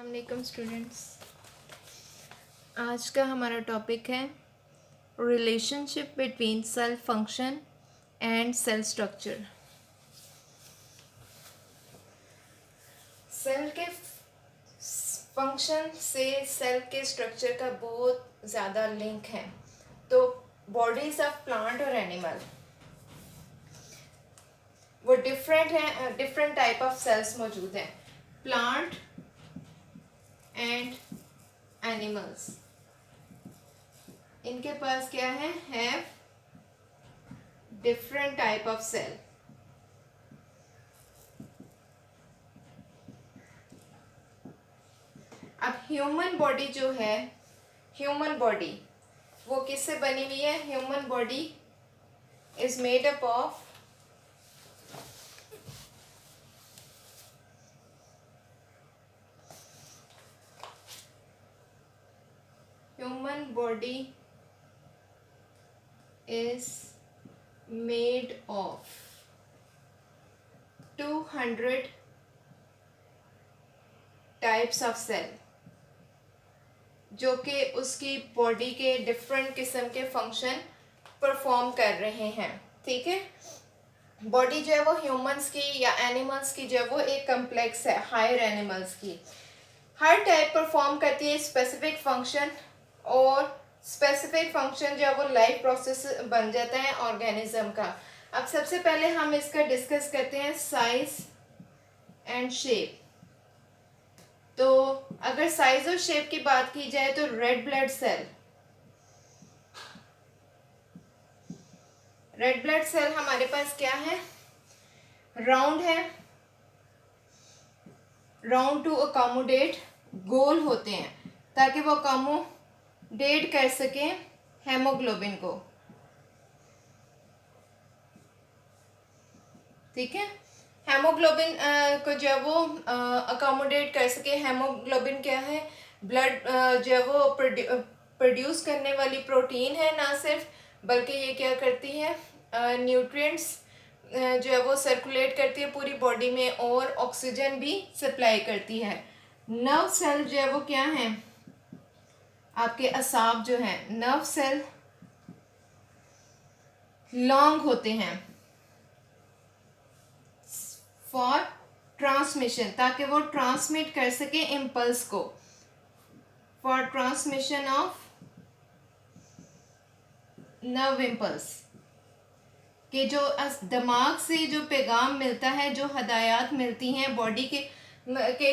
अस्सलामुअलैकुम स्टूडेंट्स, आज का हमारा टॉपिक है relationship between cell function and cell structure. Cell के फंक्शन से सेल के स्ट्रक्चर का बहुत ज़्यादा लिंक है। तो बॉडीज ऑफ प्लांट और एनिमल वो डिफरेंट हैं, डिफरेंट टाइप ऑफ सेल्स मौजूद हैं। प्लांट एंड एनिमल्स, इनके पास क्या है डिफरेंट टाइप ऑफ सेल। अब ह्यूमन बॉडी जो है, ह्यूमन बॉडी वो किससे बनी हुई है? Human body is made up of human body is made of 200 types of cell, जो कि उसकी बॉडी के डिफरेंट किस्म के फंक्शन परफॉर्म कर रहे हैं। ठीक है, बॉडी जो है वो ह्यूमंस की या एनिमल्स की जो है वो एक कम्प्लेक्स है, हायर एनिमल्स की। हर टाइप परफॉर्म करती है स्पेसिफिक फंक्शन, और स्पेसिफिक फंक्शन जो है वो लाइफ प्रोसेस बन जाता है ऑर्गेनिज्म का। अब सबसे पहले हम इसका डिस्कस करते हैं साइज एंड शेप। तो अगर साइज और शेप की बात की जाए तो red blood cell, red blood cell हमारे पास क्या है? राउंड है, राउंड टू अकोमोडेट, गोल होते हैं ताकि वो अकोमोडेट कर सके हेमोग्लोबिन को। ठीक है, हेमोग्लोबिन को जो है वो अकोमोडेट कर सके। हेमोग्लोबिन क्या है? ब्लड जो है वो प्रोड्यूस करने वाली प्रोटीन है ना सिर्फ, बल्कि ये क्या करती है? न्यूट्रिएंट्स जो है वो सर्कुलेट करती है पूरी बॉडी में, और ऑक्सीजन भी सप्लाई करती है। नर्व सेल जो है वो क्या है? आपके असाब जो है, नर्व सेल लॉन्ग होते हैं फॉर ट्रांसमिशन, ताकि वो ट्रांसमिट कर सके इम्पल्स को, for transmission of nerve impulse, कि जो दिमाग से जो पैगाम मिलता है, जो हदायत मिलती हैं बॉडी के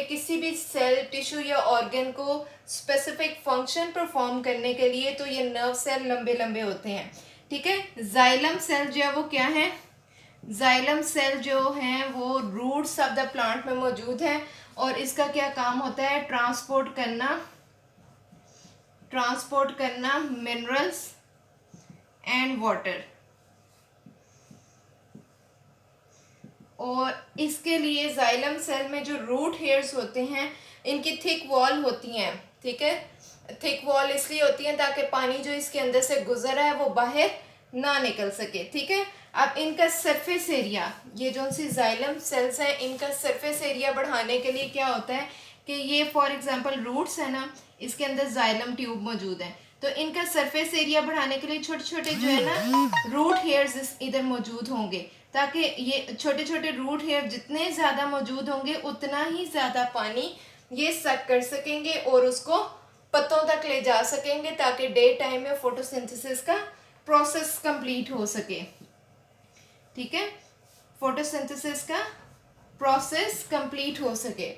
किसी भी सेल, टिश्यू या ऑर्गन को स्पेसिफिक फंक्शन परफॉर्म करने के लिए, तो ये नर्व सेल लंबे लंबे होते हैं। ठीक है, जाइलम सेल जो है वो क्या है? जाइलम सेल जो हैं वो रूट्स ऑफ द प्लांट में मौजूद है, और इसका क्या काम होता है? ट्रांसपोर्ट करना मिनरल्स एंड वाटर। और इसके लिए जाइलम सेल में जो रूट हेयर्स होते हैं, इनकी थिक वॉल होती हैं। ठीक है, थिक वॉल इसलिए होती है ताकि पानी जो इसके अंदर से गुजर रहा है वो बाहर ना निकल सके। ठीक है, अब इनका सरफेस एरिया, ये जो सी जाइलम सेल्स हैं, इनका सरफेस एरिया बढ़ाने के लिए क्या होता है कि ये फॉर एग्जांपल रूट्स है ना, इसके अंदर जाइलम ट्यूब मौजूद है, तो इनका सरफेस एरिया बढ़ाने के लिए छोटे छोटे जो है ना रूट हेयर्स इधर मौजूद होंगे, ताकि ये छोटे छोटे रूट हेयर जितने ज़्यादा मौजूद होंगे उतना ही ज़्यादा पानी ये सक कर सकेंगे और उसको पत्तों तक ले जा सकेंगे, ताकि डे टाइम में फोटोसिंथेसिस का प्रोसेस कंप्लीट हो सके। ठीक है, फोटोसिंथेसिस का प्रोसेस कंप्लीट हो सके।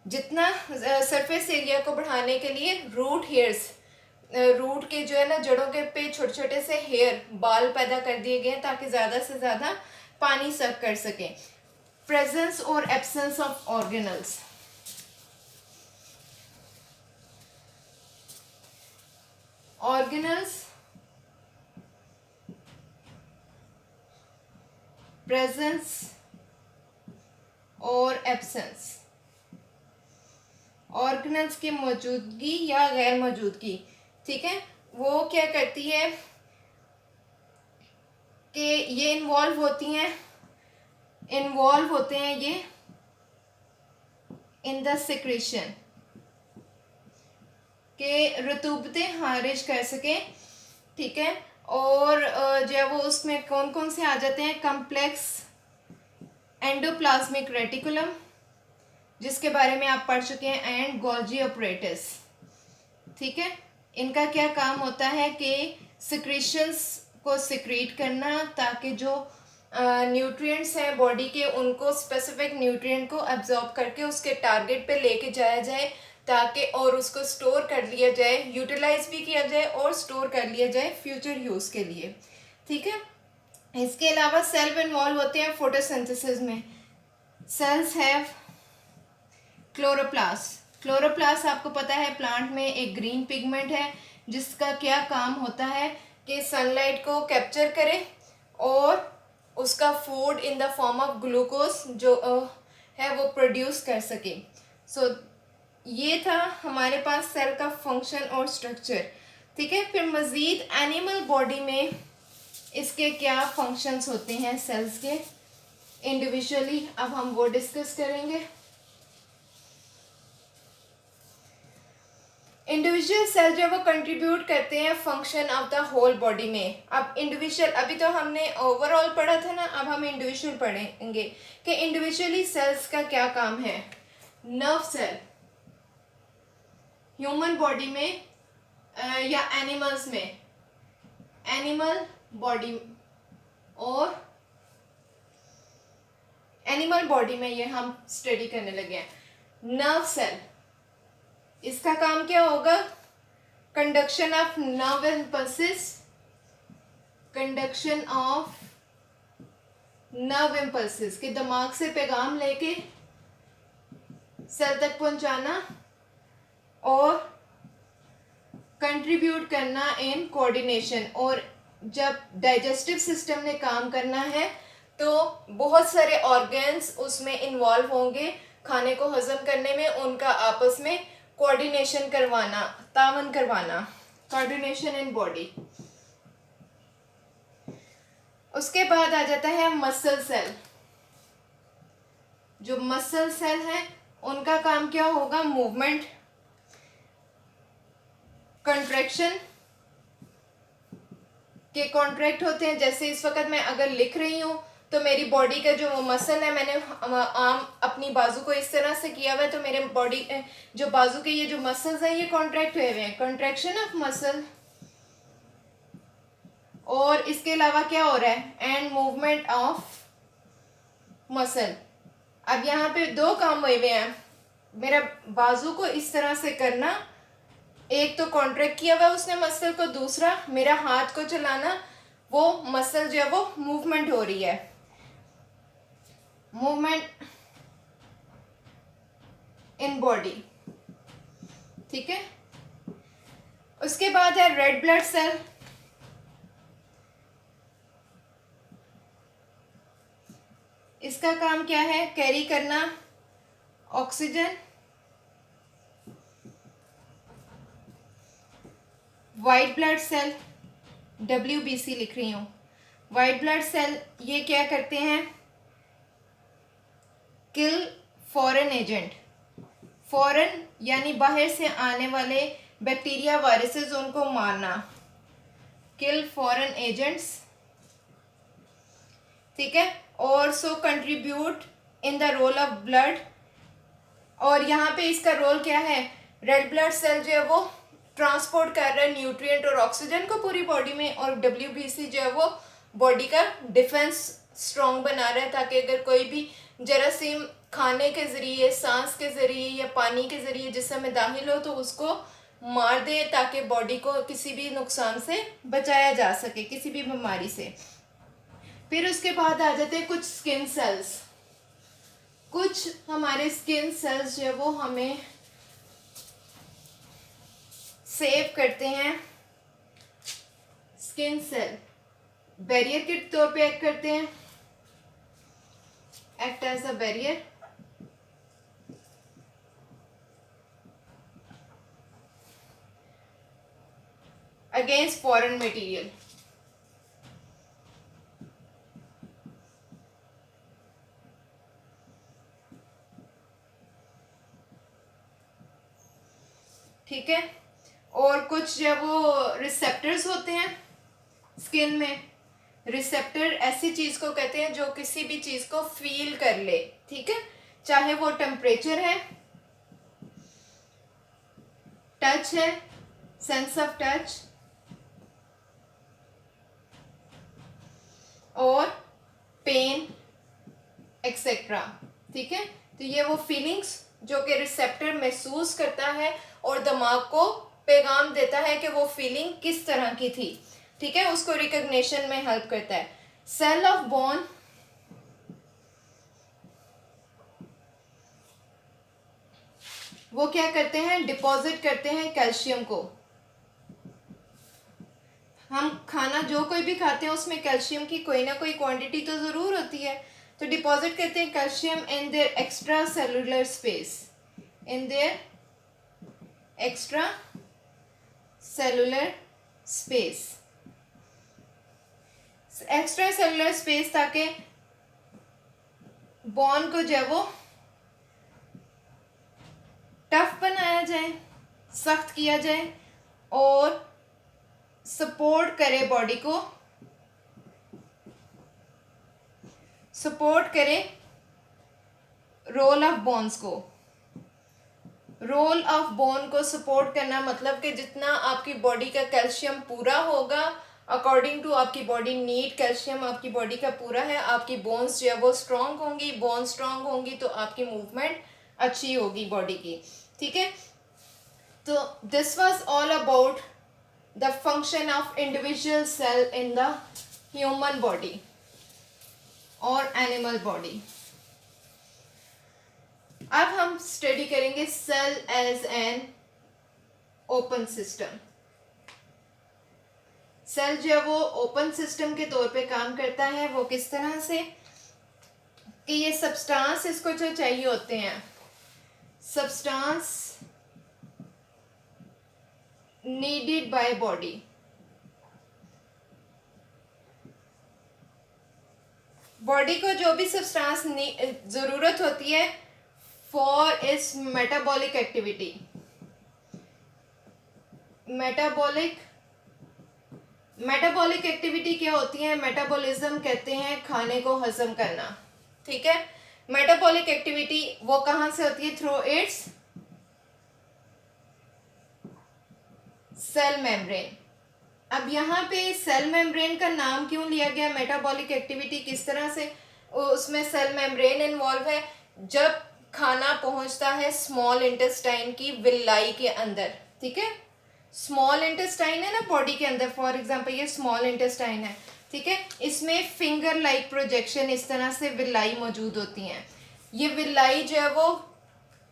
जितना सरफेस एरिया को बढ़ाने के लिए रूट हेयर्स, रूट के जो है ना जड़ों के पे छोटे छोटे से हेयर बाल पैदा कर दिए गए हैं, ताकि ज़्यादा से ज़्यादा पानी सक कर सके। प्रेजेंस और absence of organelles, organelles presence और एब्सेंस, ऑर्गेनल्स की मौजूदगी या गैर मौजूदगी। ठीक है, वो क्या करती है कि ये इन्वॉल्व होते हैं ये इन द सिक्रेशन, कि रतूबतें खारिज कर सकें, ठीक है। और जो है वो उसमें कौन कौन से आ जाते हैं, कम्प्लेक्स एंडोप्लाज्मिक रेटिकुलम, जिसके बारे में आप पढ़ चुके हैं, एंड गोल्जी ऑपरेटस, ठीक है। इनका क्या काम होता है कि सिक्रीशंस को सिक्रीट करना, ताकि जो न्यूट्रिएंट्स हैं बॉडी के उनको स्पेसिफिक न्यूट्रिएंट को एब्जॉर्ब करके उसके टारगेट पे लेके जाया जाए, ताकि और उसको स्टोर कर लिया जाए, यूटिलाइज भी किया जाए और स्टोर कर लिया जाए फ्यूचर यूज़ के लिए, ठीक है। इसके अलावा सेल इन्वॉल्व होते हैं फोटोसिंथेसिस में। Cells have chloroplast. क्लोरोप्लास्ट आपको पता है प्लांट में एक ग्रीन पिगमेंट है, जिसका क्या काम होता है कि सनलाइट को कैप्चर करे और उसका food in the form of glucose जो है वो प्रोड्यूस कर सके। सो ये था हमारे पास सेल का फंक्शन और स्ट्रक्चर, ठीक है। फिर मज़ीद एनिमल बॉडी में इसके क्या फंक्शंस होते हैं सेल्स के इंडिविजुअली, अब हम वो डिस्कस करेंगे। इंडिविजुअल सेल जो है वो कंट्रीब्यूट करते हैं function of the whole body में। अब इंडिविजुअल, अभी तो हमने ओवरऑल पढ़ा था ना, अब हम इंडिविजुअल पढ़ेंगे कि इंडिविजुअली सेल्स का क्या काम है। नर्व सेल ह्यूमन बॉडी में या एनिमल्स में, एनिमल बॉडी और एनिमल बॉडी में ये हम स्टडी करने लगे हैं। नर्व सेल, इसका काम क्या होगा, conduction of nerve impulses, conduction of nerve impulses के दिमाग से पैगाम लेके सेल तक पहुंचाना और कंट्रीब्यूट करना इन कोऑर्डिनेशन। और जब डाइजेस्टिव सिस्टम ने काम करना है तो बहुत सारे ऑर्गन्स उसमें इन्वॉल्व होंगे खाने को हजम करने में, उनका आपस में कोऑर्डिनेशन करवाना, तावन करवाना, कोऑर्डिनेशन इन बॉडी। उसके बाद आ जाता है मसल सेल। जो मसल सेल है उनका काम क्या होगा, मूवमेंट, कंट्रैक्शन के कॉन्ट्रैक्ट होते हैं। जैसे इस वक्त मैं अगर लिख रही हूँ तो मेरी बॉडी का जो मसल है, मैंने आम अपनी बाजू को इस तरह से किया हुआ है, तो मेरे बॉडी जो बाजू के ये जो मसल्स हैं ये कॉन्ट्रैक्ट हुए हुए हैं, कंट्रैक्शन ऑफ मसल। और इसके अलावा क्या हो रहा है, एंड मूवमेंट ऑफ मसल। अब यहाँ पे दो काम हुए हुए हैं, मेरा बाजू को इस तरह से करना, एक तो कॉन्ट्रैक्ट किया हुआ उसने मसल को, दूसरा मेरा हाथ को चलाना, वो मसल जो है वो मूवमेंट हो रही है, मूवमेंट इन बॉडी, ठीक है। उसके बाद है रेड ब्लड सेल। इसका काम क्या है, कैरी करना oxygen. White blood cell, WBC लिख रही हूँ, वाइट ब्लड सेल ये क्या करते हैं, किल फॉरेन एजेंट, फॉरेन यानी बाहर से आने वाले बैक्टीरिया वायरसेस, उनको मारना, किल फॉरेन एजेंट्स, ठीक है। और so contribute in the role of blood. और यहाँ पे इसका रोल क्या है, रेड ब्लड सेल जो है वो ट्रांसपोर्ट कर रहा है न्यूट्रिएंट और ऑक्सीजन को पूरी बॉडी में, और WBC जो है वो बॉडी का डिफेंस स्ट्रॉन्ग बना रहा है, ताकि अगर कोई भी जरासीम खाने के ज़रिए, सांस के ज़रिए या पानी के ज़रिए जिस्म में दाखिल हो तो उसको मार दे, ताकि बॉडी को किसी भी नुकसान से बचाया जा सके, किसी भी बीमारी से। फिर उसके बाद आ जाते हैं कुछ स्किन सेल्स। कुछ हमारे स्किन सेल्स जो है वो हमें सेव करते हैं। स्किन सेल बैरियर के तौर पे एक्ट करते हैं, act as a barrier. Against foreign material. ठीक है। और कुछ जो वो रिसेप्टर्स होते हैं स्किन में। रिसेप्टर ऐसी चीज़ को कहते हैं जो किसी भी चीज़ को फील कर ले, ठीक है, चाहे वो टेम्परेचर है, टच है, सेंस ऑफ टच, और पेन एक्सेट्रा, ठीक है। तो ये वो फीलिंग्स जो कि रिसेप्टर महसूस करता है और दिमाग को पैगाम देता है कि वो फीलिंग किस तरह की थी, ठीक है, उसको रिकग्निशन में हेल्प करता है। सेल ऑफ बोन वो क्या करते हैं, डिपॉजिट करते हैं कैल्शियम को। हम खाना जो कोई भी खाते हैं उसमें कैल्शियम की कोई ना कोई क्वांटिटी तो ज़रूर होती है, तो डिपॉजिट करते हैं calcium in their extra cellular space, in their extra cellular space, extra cellular space, ताकि बॉन को जो है वो टफ बनाया जाए, सख्त किया जाए और सपोर्ट करे बॉडी को, सपोर्ट करे रोल ऑफ बोन्स को। रोल ऑफ बोन को सपोर्ट करना मतलब कि जितना आपकी बॉडी का कैल्शियम पूरा होगा अकॉर्डिंग टू आपकी बॉडी नीड, कैल्शियम आपकी बॉडी का पूरा है, आपकी बोन्स जो है वो स्ट्रांग होंगी, बोन स्ट्रांग होंगी तो आपकी मूवमेंट अच्छी होगी बॉडी की, ठीक है। तो this was all about the function of individual cell in the human body और एनिमल बॉडी। अब हम स्टडी करेंगे cell as an open system. Cell जो है वो ओपन सिस्टम के तौर पे काम करता है। वो किस तरह से कि ये सब्सटेंस इसको जो चाहिए होते हैं, substance needed by body, body को जो भी सब्सटेंस ज़रूरत होती है for its metabolic activity, metabolic activity क्या होती है, मेटाबॉलिज्म कहते हैं खाने को हजम करना, ठीक है। मेटाबॉलिक एक्टिविटी वो कहाँ से होती है, थ्रू इट्स सेल मेम्ब्रेन। अब यहाँ पे सेल मेम्ब्रेन का नाम क्यों लिया गया, मेटाबॉलिक एक्टिविटी किस तरह से उसमें सेल मेम्ब्रेन इन्वॉल्व है। जब खाना पहुंचता है स्मॉल इंटेस्टाइन की विलाई के अंदर, ठीक है, स्मॉल इंटेस्टाइन है ना बॉडी के अंदर, फॉर एग्जांपल ये स्मॉल इंटेस्टाइन है, ठीक है, इसमें फिंगर लाइक प्रोजेक्शन इस तरह से विलाई मौजूद होती हैं। ये विलाई जो है वो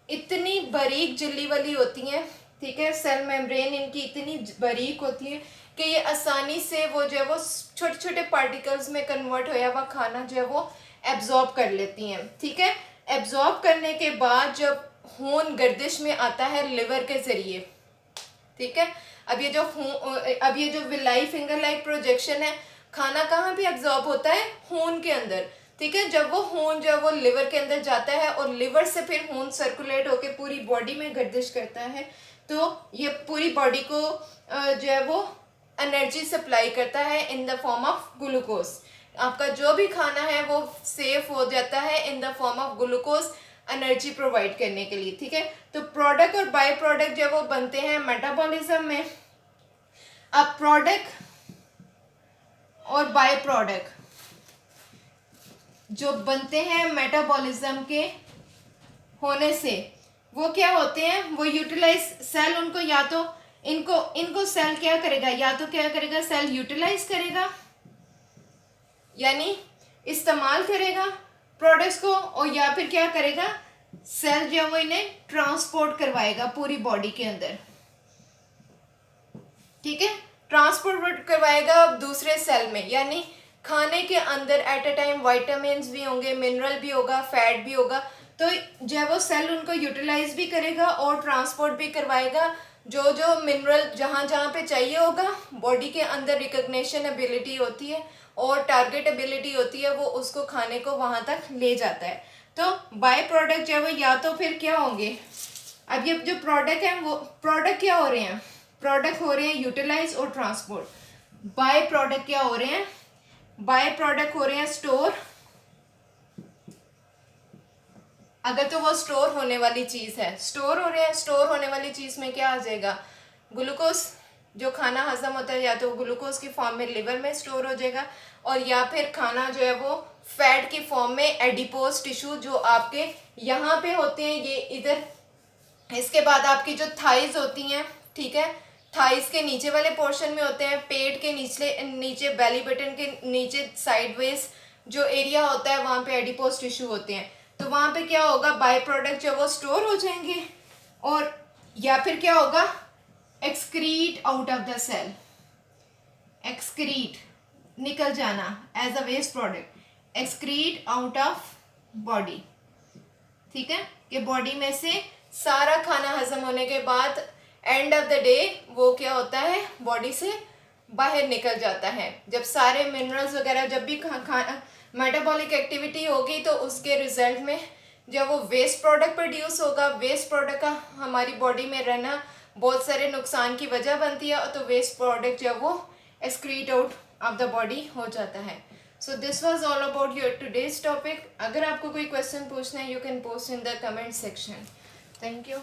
इतनी बारीक झिल्ली वाली होती हैं, ठीक है, सेल मेम्ब्रेन इनकी इतनी बारीक होती है कि ये आसानी से वो जो है वो छोटे छोटे पार्टिकल्स में कन्वर्ट होया हुआ खाना जो है वो एब्जॉर्ब कर लेती हैं, ठीक है। एब्जॉर्ब करने के बाद जब खून गर्दिश में आता है लिवर के ज़रिए, ठीक है, अब ये जो विलाई फिंगर लाइक प्रोजेक्शन है, खाना कहाँ भी एब्जॉर्ब होता है, खून के अंदर, ठीक है। जब वो खून जो है वो लिवर के अंदर जाता है और लिवर से फिर खून सर्कुलेट होकर पूरी बॉडी में गर्दिश करता है, तो ये पूरी बॉडी को जो है वो एनर्जी सप्लाई करता है in the form of glucose. आपका जो भी खाना है वो सेफ हो जाता है in the form of glucose energy provide करने के लिए, ठीक है। तो प्रोडक्ट और बाय प्रोडक्ट जो वो बनते हैं मेटाबॉलिज्म में। अब प्रोडक्ट और बाय प्रोडक्ट जो बनते हैं मेटाबॉलिज्म के होने से वो क्या होते हैं, वो यूटिलाइज सेल उनको या तो इनको सेल क्या करेगा, या तो क्या करेगा, सेल यूटिलाइज करेगा यानी इस्तेमाल करेगा प्रोडक्ट्स को, और या फिर क्या करेगा, सेल जो है वो इन्हें ट्रांसपोर्ट करवाएगा पूरी बॉडी के अंदर, ठीक है, ट्रांसपोर्ट करवाएगा दूसरे सेल में। यानी खाने के अंदर एट अ टाइम विटामिन्स भी होंगे, मिनरल भी होगा, फैट भी होगा, तो जो है वो सेल उनको यूटिलाइज भी करेगा और ट्रांसपोर्ट भी करवाएगा। जो जो मिनरल जहाँ जहाँ पे चाहिए होगा, बॉडी के अंदर रिकग्निशन एबिलिटी होती है और टारगेट एबिलिटी होती है, वो उसको खाने को वहाँ तक ले जाता है। तो बाय प्रोडक्ट जो है वो या तो फिर क्या होंगे, अब ये जो प्रोडक्ट हैं वो प्रोडक्ट क्या हो रहे हैं, प्रोडक्ट हो रहे हैं यूटिलाइज और ट्रांसपोर्ट। बाय प्रोडक्ट क्या हो रहे हैं, बाय प्रोडक्ट हो रहे हैं स्टोर, अगर तो वो स्टोर होने वाली चीज है, स्टोर हो रहे हैं, स्टोर होने वाली चीज में क्या आ जाएगा, ग्लूकोज, जो खाना हजम होता है या तो ग्लूकोज की फॉर्म में लिवर में स्टोर हो जाएगा, और या फिर खाना जो है वो फैट की फॉर्म में एडिपोज टिश्यू जो आपके यहाँ पे होते हैं, ये इधर। इसके बाद आपकी जो थाइज होती हैं, ठीक है, थाइज के नीचे वाले पोर्शन में होते हैं, पेट के नीचे बेली बटन के नीचे साइडवेज जो एरिया होता है वहाँ पे एडिपोज टिश्यू होते हैं। तो वहाँ पे क्या होगा, बाय प्रोडक्ट जो वो स्टोर हो जाएंगे, और या फिर क्या होगा, excrete out of the cell, excrete निकल जाना as a waste product, excrete out of body, ठीक है, कि बॉडी में से सारा खाना हजम होने के बाद एंड ऑफ द डे वो क्या होता है, बॉडी से बाहर निकल जाता है। जब सारे मिनरल्स वगैरह जब भी मेटाबॉलिक एक्टिविटी होगी तो उसके रिजल्ट में जब वो वेस्ट प्रोडक्ट प्रोड्यूस होगा, वेस्ट प्रोडक्ट का हमारी बॉडी में रहना बहुत सारे नुकसान की वजह बनती है, तो वेस्ट प्रोडक्ट जब वो excrete out of the body हो जाता है। So this was all about your today's topic. अगर आपको कोई क्वेश्चन पूछना है, you can post in the comment section. Thank you.